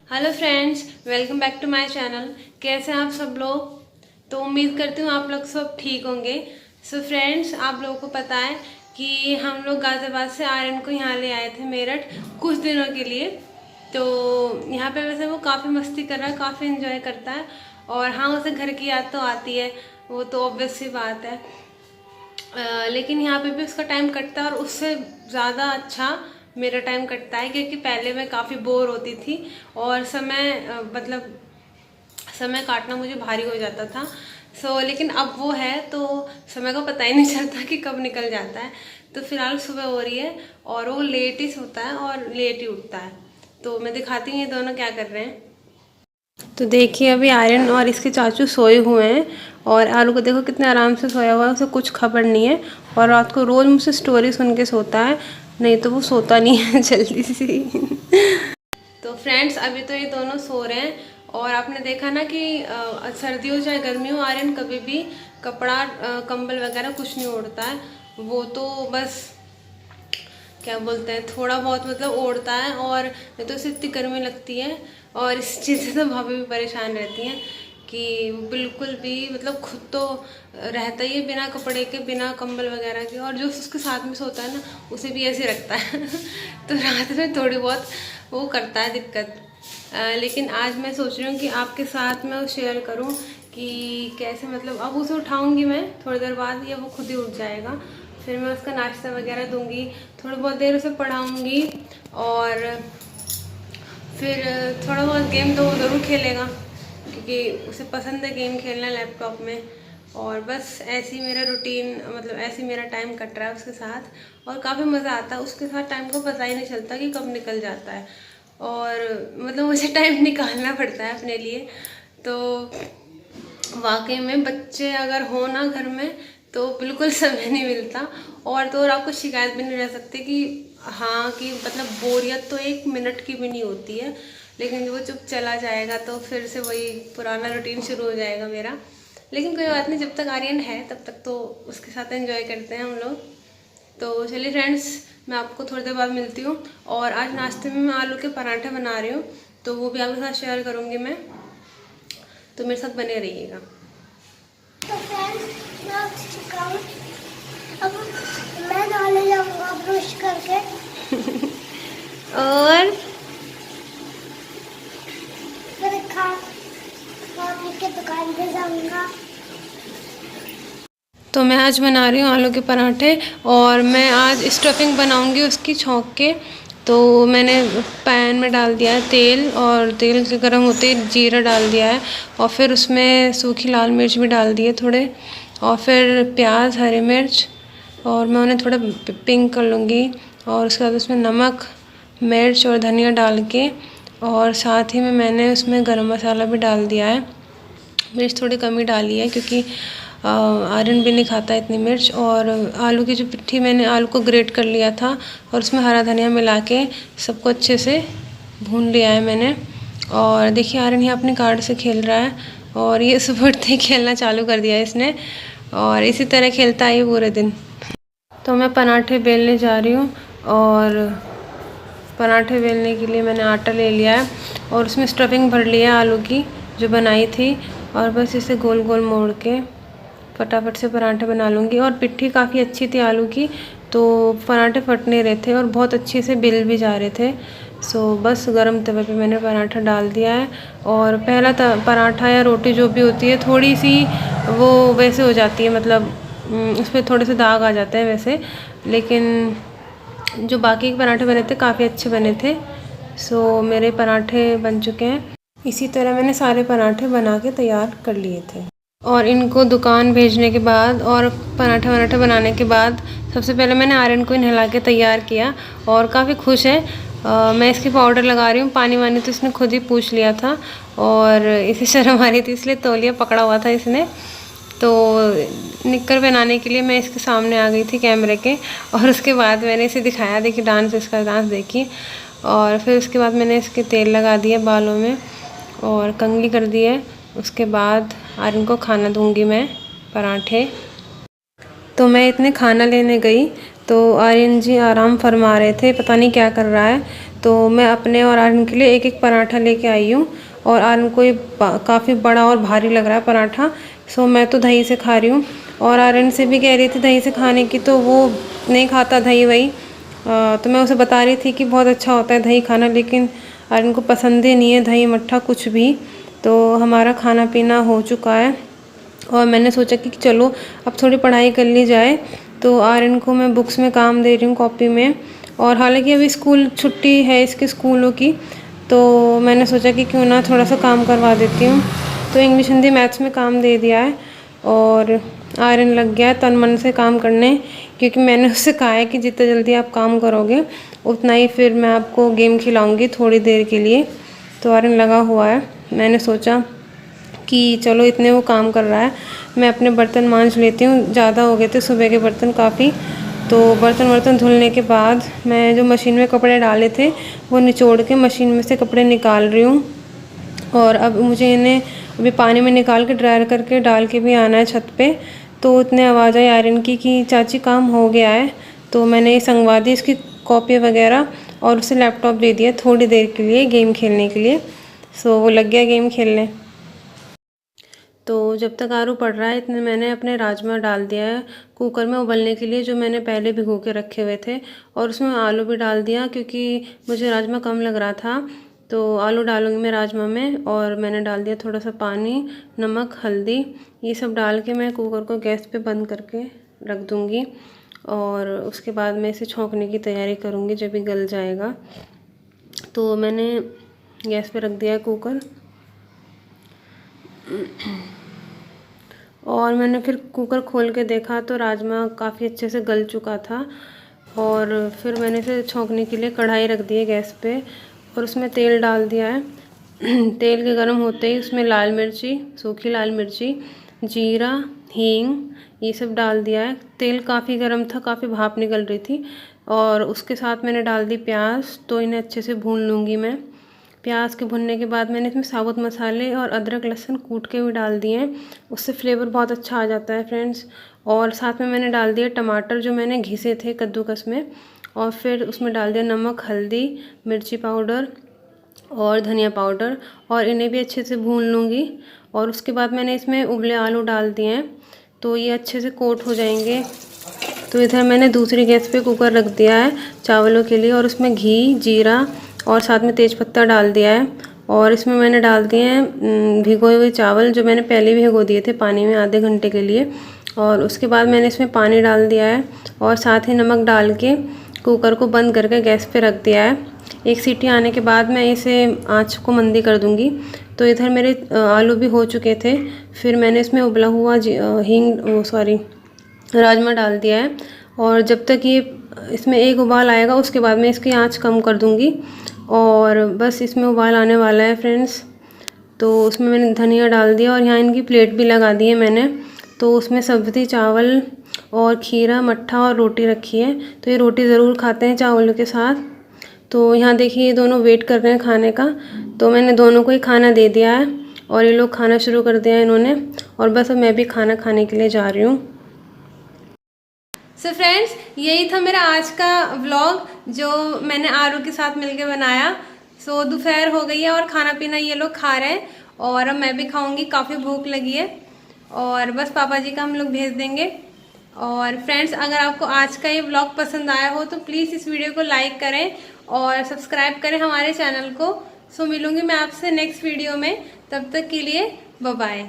Hello friends, welcome back to my channel. कैसे हैं आप सब लोग? तो उम्मीद करती हूँ आप लोग सब ठीक होंगे। सो फ्रेंड्स, आप लोगों को पता है कि हम लोग गाज़ियाबाद से आर्यन को यहाँ ले आए थे मेरठ कुछ दिनों के लिए। तो यहाँ पे वैसे वो काफ़ी मस्ती कर रहा है, काफ़ी इन्जॉय करता है। और हाँ, उसे घर की याद तो आती है, वो तो ऑब्वियस सी बात है। लेकिन यहाँ पे भी उसका टाइम कटता है और उससे ज़्यादा अच्छा मेरा टाइम कटता है, क्योंकि पहले मैं काफ़ी बोर होती थी और मतलब समय काटना मुझे भारी हो जाता था। लेकिन अब वो है तो समय का पता ही नहीं चलता कि कब निकल जाता है। तो फिलहाल सुबह हो रही है और वो लेट ही सोता है और लेट ही उठता है। तो मैं दिखाती हूँ ये दोनों क्या कर रहे हैं। तो देखिए, अभी आर्यन और इसके चाचू सोए हुए हैं और आलू को देखो कितने आराम से सोया हुआ है, उसे कुछ खबर नहीं है। और रात को रोज़ मुझसे स्टोरी सुन के सोता है, नहीं तो वो सोता नहीं है जल्दी से। तो फ्रेंड्स, अभी तो ये दोनों सो रहे हैं और आपने देखा ना कि सर्दी हो चाहे गर्मी हो, आर्यन कभी भी कपड़ा कंबल वगैरह कुछ नहीं ओढ़ता है। वो तो बस क्या बोलते हैं, थोड़ा बहुत मतलब ओढ़ता है। और नहीं तो उसे इतनी गर्मी लगती है और इस चीज़ से तो भाभी भी परेशान रहती हैं कि वो बिल्कुल भी मतलब खुद तो रहता ही है बिना कपड़े के, बिना कंबल वगैरह के, और जो उसके साथ में सोता है ना उसे भी ऐसे रखता है। तो रात में थोड़ी बहुत वो करता है दिक्कत। लेकिन आज मैं सोच रही हूँ कि आपके साथ मैं वो शेयर करूँ कि कैसे, मतलब अब उसे उठाऊँगी मैं थोड़ी देर बाद या वो खुद ही उठ जाएगा। फिर मैं उसका नाश्ता वगैरह दूंगी, थोड़ी बहुत देर उसे पढ़ाऊँगी और फिर थोड़ा बहुत गेम तो वो ज़रूर खेलेगा, क्योंकि उसे पसंद है गेम खेलना लैपटॉप में। और बस ऐसी मेरा रूटीन, मतलब ऐसे मेरा टाइम कट रहा है उसके साथ और काफ़ी मज़ा आता है उसके साथ। टाइम को पता ही नहीं चलता कि कब निकल जाता है और मतलब मुझे टाइम निकालना पड़ता है अपने लिए। तो वाकई में बच्चे अगर हो ना घर में तो बिल्कुल समय नहीं मिलता। और आपको शिकायत भी नहीं रह सकती कि हाँ, कि मतलब बोरियत तो एक मिनट की भी नहीं होती है। लेकिन जब वो चुप चला जाएगा तो फिर से वही पुराना रूटीन शुरू हो जाएगा मेरा। लेकिन कोई बात नहीं, जब तक आर्यन है तब तक तो उसके साथ एंजॉय करते हैं हम लोग। तो चलिए फ्रेंड्स, मैं आपको थोड़ी देर बाद मिलती हूँ। और आज नाश्ते में मैं आलू के पराठे बना रही हूँ, तो वो भी आपके साथ शेयर करूँगी मैं। तो मेरे साथ बने रहिएगा। तो फ्रेंड्स, मैं आपसे सिखाऊं। अब मैं नहाने जाऊंगा ब्रश करके। और फिर खाने के दुकान पे जाऊंगा। तो मैं आज बना रही हूँ आलू के पराठे और मैं आज स्टफिंग बनाऊँगी उसकी छौंक के। तो मैंने पैन में डाल दिया है तेल और तेल के गर्म होते ही जीरा डाल दिया है और फिर उसमें सूखी लाल मिर्च भी डाल दिए थोड़े, और फिर प्याज, हरी मिर्च, और मैं उन्हें थोड़ा पिंक कर लूँगी। और उसके बाद उसमें नमक, मिर्च और धनिया डाल के, और साथ ही में मैंने उसमें गरम मसाला भी डाल दिया है। मिर्च थोड़ी कम ही डाली है क्योंकि आर्यन भी नहीं खाता इतनी मिर्च। और आलू की जो पिट्ठी, मैंने आलू को ग्रेट कर लिया था और उसमें हरा धनिया मिला के सबको अच्छे से भून लिया है मैंने। और देखिए, आर्यन यहाँ अपनी कार्ड से खेल रहा है और ये सुबह उठते ही खेलना चालू कर दिया है इसने, और इसी तरह खेलता है ये पूरे दिन। तो मैं पराठे बेलने जा रही हूँ और पराठे बेलने के लिए मैंने आटा ले लिया है और उसमें स्टफिंग भर लिया है आलू की जो बनाई थी। और बस इसे गोल गोल मोड़ के फटाफट से पराठे बना लूँगी। और पिट्ठी काफ़ी अच्छी थी आलू की, तो पराठे फट नहीं रहे थे और बहुत अच्छे से बिल भी जा रहे थे। बस गरम तवे पे मैंने पराठा डाल दिया है। और पहला पराठा या रोटी जो भी होती है, थोड़ी सी वो वैसे हो जाती है, मतलब उस पर थोड़े से दाग आ जाते हैं वैसे। लेकिन जो बाकी के पराठे बने थे काफ़ी अच्छे बने थे। मेरे पराठे बन चुके हैं। इसी तरह मैंने सारे पराठे बना के तैयार कर लिए थे। और इनको दुकान भेजने के बाद और पराठे वराठे बनाने के बाद सबसे पहले मैंने आर्यन को नहला के तैयार किया और काफ़ी खुश है। मैं इसकी पाउडर लगा रही हूँ। पानी वानी तो इसने खुद ही पूछ लिया था और इसे शर्म आ रही थी, इसलिए तौलिया पकड़ा हुआ था इसने। तो निक्कर पहनाने के लिए मैं इसके सामने आ गई थी कैमरे के, और उसके बाद मैंने इसे दिखाया, देखिए डांस, इसका डांस देखिए। और फिर उसके बाद मैंने इसके तेल लगा दिए बालों में और कंघी कर दी है। उसके बाद आर्यन को खाना दूंगी मैं पराठे। तो मैं इतने खाना लेने गई तो आर्यन जी आराम फरमा रहे थे, पता नहीं क्या कर रहा है। तो मैं अपने और आर्यन के लिए एक एक पराठा लेके आई हूँ। और आर्यन को ये काफ़ी बड़ा और भारी लग रहा है पराठा, सो मैं तो दही से खा रही हूँ। और आर्यन से भी कह रही थी दही से खाने की, तो वो नहीं खाता दही वही। तो मैं उसे बता रही थी कि बहुत अच्छा होता है दही खाना, लेकिन आर्यन को पसंद ही नहीं है दही मट्ठा कुछ भी। तो हमारा खाना पीना हो चुका है और मैंने सोचा कि चलो अब थोड़ी पढ़ाई कर ली जाए। तो आर्यन को मैं बुक्स में काम दे रही हूँ, कॉपी में। और हालांकि अभी स्कूल छुट्टी है इसके स्कूलों की, तो मैंने सोचा कि क्यों ना थोड़ा सा काम करवा देती हूँ। तो इंग्लिश हिंदी मैथ्स में काम दे दिया है और आर्यन लग गया है तन मन से काम करने, क्योंकि मैंने उससे कहा है कि जितना जल्दी आप काम करोगे उतना ही फिर मैं आपको गेम खिलाऊँगी थोड़ी देर के लिए। तो आर्यन लगा हुआ है। मैंने सोचा कि चलो इतने वो काम कर रहा है, मैं अपने बर्तन मांज लेती हूँ। ज़्यादा हो गए थे सुबह के बर्तन काफ़ी, तो बर्तन धुलने के बाद मैं जो मशीन में कपड़े डाले थे वो निचोड़ के मशीन में से कपड़े निकाल रही हूँ। और अब मुझे इन्हें अभी पानी में निकाल के ड्रायर करके डाल के भी आना है छत पे। तो इतने आवाज़ आई आर्यन की कि चाची काम हो गया है। तो मैंने ये संगवा दी इसकी कॉपी वगैरह और उसे लैपटॉप दे दिया थोड़ी देर के लिए गेम खेलने के लिए। सो वो लग गया गेम खेलने। तो जब तक आरू पढ़ रहा है इतने मैंने अपने राजमा डाल दिया है कुकर में उबलने के लिए, जो मैंने पहले भिगो के रखे हुए थे। और उसमें आलू भी डाल दिया क्योंकि मुझे राजमा कम लग रहा था, तो आलू डालूंगी मैं राजमा में। और मैंने डाल दिया थोड़ा सा पानी, नमक, हल्दी, ये सब डाल के मैं कुकर को गैस पे बंद करके रख दूँगी। और उसके बाद मैं इसे छौंकने की तैयारी करूँगी जब ये गल जाएगा। तो मैंने गैस पे रख दिया है कुकर और मैंने फिर कुकर खोल के देखा तो राजमा काफ़ी अच्छे से गल चुका था। और फिर मैंने इसे छौंकने के लिए कढ़ाई रख दी है गैस पे और उसमें तेल डाल दिया है। तेल के गर्म होते ही उसमें लाल मिर्ची, सूखी लाल मिर्ची, जीरा, हींग, ये सब डाल दिया है। तेल काफ़ी गर्म था, काफ़ी भाप निकल रही थी। और उसके साथ मैंने डाल दी प्याज, तो इन्हें अच्छे से भून लूँगी मैं। प्याज के भुनने के बाद मैंने इसमें साबुत मसाले और अदरक लहसुन कूट के भी डाल दिए हैं, उससे फ्लेवर बहुत अच्छा आ जाता है फ्रेंड्स। और साथ में मैंने डाल दिए टमाटर जो मैंने घिसे थे कद्दूकस में। और फिर उसमें डाल दिया नमक, हल्दी, मिर्ची पाउडर और धनिया पाउडर, और इन्हें भी अच्छे से भून लूँगी। और उसके बाद मैंने इसमें उबले आलू डाल दिए हैं, तो ये अच्छे से कोट हो जाएंगे। तो इधर मैंने दूसरी गैस पे कुकर रख दिया है चावलों के लिए और उसमें घी, जीरा और साथ में तेज़पत्ता डाल दिया है। और इसमें मैंने डाल दिए हैं भिगोए हुए चावल जो मैंने पहले भी भिगो दिए थे पानी में आधे घंटे के लिए। और उसके बाद मैंने इसमें पानी डाल दिया है और साथ ही नमक डाल के कुकर को बंद करके गैस पे रख दिया है। एक सीटी आने के बाद मैं इसे आँच को मंदी कर दूँगी। तो इधर मेरे आलू भी हो चुके थे। फिर मैंने इसमें उबला हुआ राजमा डाल दिया है। और जब तक ये इसमें एक उबाल आएगा उसके बाद मैं इसकी आंच कम कर दूंगी। और बस इसमें उबाल आने वाला है फ्रेंड्स। तो उसमें मैंने धनिया डाल दिया और यहाँ इनकी प्लेट भी लगा दी है मैंने। तो उसमें सब्ज़ी, चावल और खीरा, मट्ठा और रोटी रखी है। तो ये रोटी ज़रूर खाते हैं चावलों के साथ। तो यहाँ देखिए ये दोनों वेट कर रहे हैं खाने का, तो मैंने दोनों को ही खाना दे दिया है और ये लोग खाना शुरू कर दिया है इन्होंने। और बस अब मैं भी खाना खाने के लिए जा रही हूँ। सो फ्रेंड्स, यही था मेरा आज का व्लॉग जो मैंने आरू के साथ मिलके बनाया। सो दोपहर हो गई है और खाना पीना ये लोग खा रहे हैं और अब मैं भी खाऊंगी, काफ़ी भूख लगी है। और बस पापा जी का हम लोग भेज देंगे। और फ्रेंड्स, अगर आपको आज का ये व्लॉग पसंद आया हो तो प्लीज़ इस वीडियो को लाइक करें और सब्सक्राइब करें हमारे चैनल को। सो मिलूंगी मैं आपसे नेक्स्ट वीडियो में, तब तक के लिए बाय बाय।